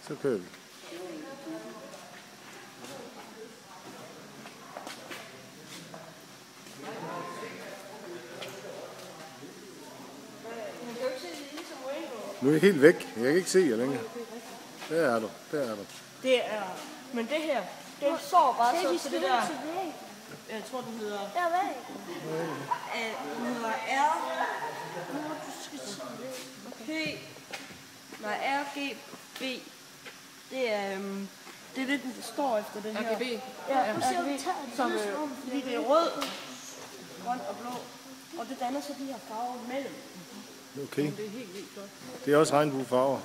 Så kører vi. Nu er I helt væk. Jeg kan ikke se jer længere. Der er du. Der er du. Det er... Men det her, det så bare så til det der... Jeg tror, den hedder... Jeg ved Den hedder RGB. Det er det, den står efter det her. RGB. Ja, RGB. Som, fordi det er rød, grøn og blå. Og det danner så de her farver mellem. Okay. Det er helt vildt flot. Det er også regnbuefarver.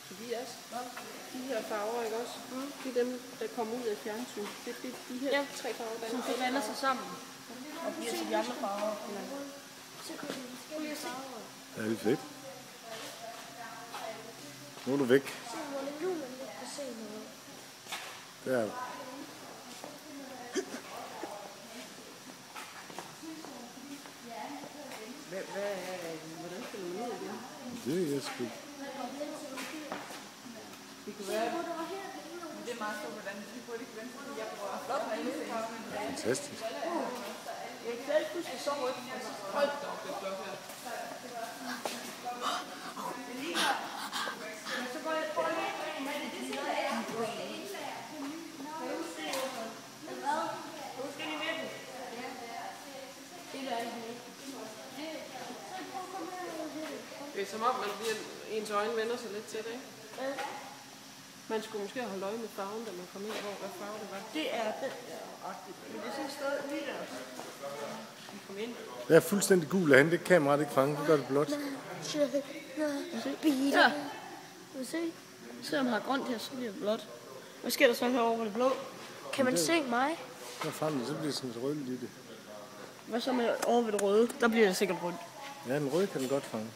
Tobias, de her farver, ikke også? Det er dem, der kommer ud af fjernsyn. Det er de her tre farver, der som så danner sig sammen og bliver til de andre farver. Ja, det er fedt. Nu er du væk. Der er du. Hvordan spiller man ud igen? Det er jeg sgu. Det kunne være... Men det er meget stort, hvordan de burde ikke vente, fordi jeg bruger flot med alle farver. Fantastisk. Jeg kan selv huske så rødt. Hold da op, det er flot her. Så går jeg på lidt med det. Nu skal I med den. Det er som om, ens øjne vender sig lidt til det, ikke? Man skulle måske holde øje med farven, da man kom ind over, hvad farve det var. Det er den der-agtigt. Men det er sådan et sted lige der. Vi kom ind. Det er fuldstændig gul af hende. Det kan kameraet ikke fange. Det gør det blåt. Ja. Selvom har grønt her, så bliver det blåt. Hvad sker der så herovre, hvor det blå? Kan man se mig? Så frem, så bliver det sådan et rødt i det. Hvad så med over ved det røde? Der bliver det sikkert rødt. Ja, den røde kan den godt fange.